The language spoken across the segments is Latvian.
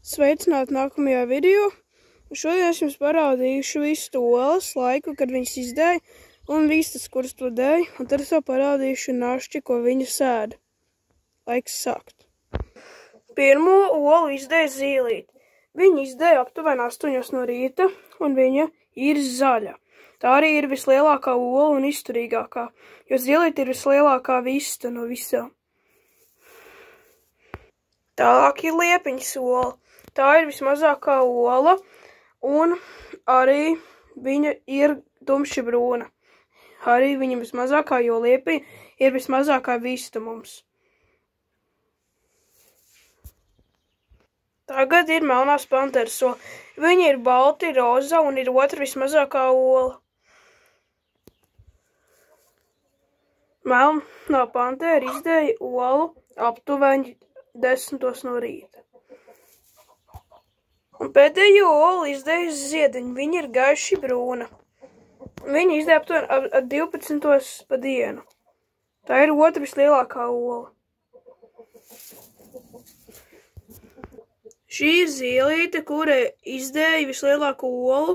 Sveicināti nākamajā video. Šodien es jums parādīšu visu to olas laiku, kad viņas izdēja, un vistas, kuras to dēja, un tad es vēl parādīšu našķi, ko viņa sēda. Laiks sākt. Pirmo olu izdēja zīlīti. Viņa izdēja aptuveni 8 no rīta, un viņa ir zaļa. Tā arī ir vislielākā ola un izturīgākā, jo zīlīte ir vislielākā vista no visām. Tālāk ir liepiņas ola. Tā ir vismazākā ola, un arī viņa ir tumši brūna. Arī viņa vismazākā, jo liepiņa ir vismazākā vista mums. Tagad ir melnās panteras ola. Viņa ir balti, roza un ir otra vismazākā ola. Melnā pantera izdēja olu aptuveni 10 no rīta. Un pēdējo olu izdēja ziediņa. Viņa ir gaiši brūna. Viņa izdēja aptuveni 12 pa dienu. Tā ir otra vislielākā ola. Šī ir zīlīte, kura izdēja vislielāko olu,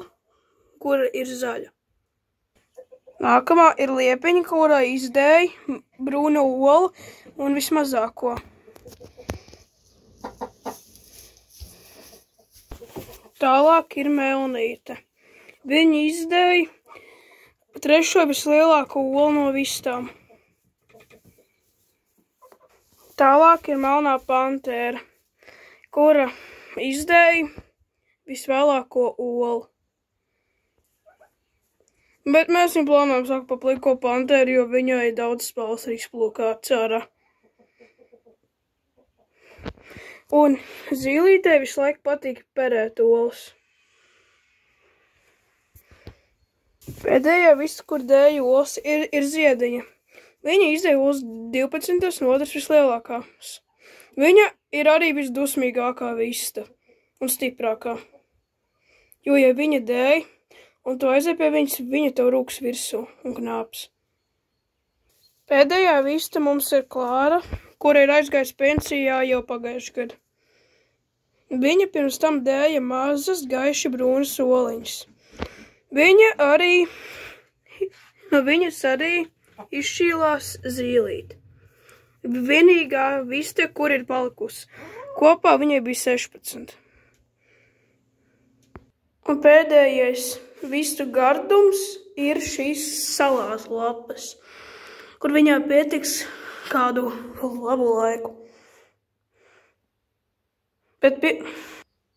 kura ir zaļa. Nākamā ir liepiņa, kura izdēja brūna olu un vismazāko. Tālāk ir melnīte. Viņa izdēja trešo vislielāko olu no vistām. Tālāk ir melnā pantēra, kura izdēja visvēlāko olu. Bet mēs viņu plānojam sākt pa pliko pantēru, jo viņai daudz spēles arī izplūkā ārā. Un zīlītei visu laiku patīk perēt olas. Pēdējā vista, kur dēja olas, ir ziediņa. Viņa izdēja olas 12 no otras vislielākās. Viņa ir arī visdusmīgākā vista un stiprākā. Jo, ja viņa dēja un tu aiziet pie viņas, viņa tev rūks virsū un knāps. Pēdējā vista mums ir Klāra, kura ir aizgājusi pensijā jau pagājuši gadu. Viņa pirms tam dēja mazas gaiši brūnas oliņas. No viņas arī izšķīlās zīlīte. Vienīgā viste, kur ir palikusi. Kopā viņai bija 16. Un pēdējais vistu gardums ir šīs salās lapas, kur viņā pietiks kādu labu laiku. Bet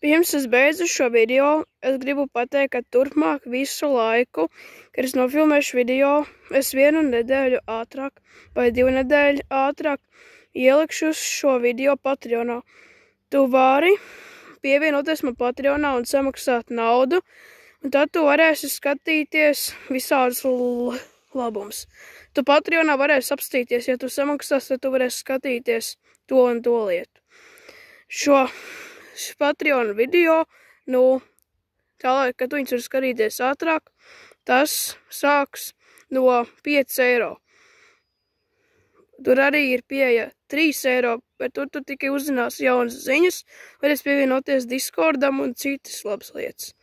pirms es beidzu šo video, es gribu pateikt, ka turpmāk visu laiku, kad es nofilmēšu video, es 1 nedēļu ātrāk vai 2 nedēļu ātrāk ielikšu šo video Patreonā. Tu vari pievienoties man Patreonā un samaksāt naudu, un tad tu varēsi skatīties visādus labumus. Tu Patreonā varēsi apstīties, ja tu samaksās, tad tu varēsi skatīties to un to lietu. Šo Patreon video, tālāk, kad viņus var skatīties ātrāk, tas sāks no 5 eiro. Tur arī ir pieeja 3 eiro, bet tur tu tikai uzzināsi jaunas ziņas, varēs pievienoties Discordam un citas labas lietas.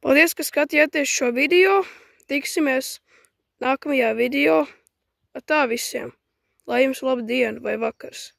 Paldies, ka skatījāties šo video. Tiksimies nākamajā video. Tā visiem. Lai jums laba diena vai vakars.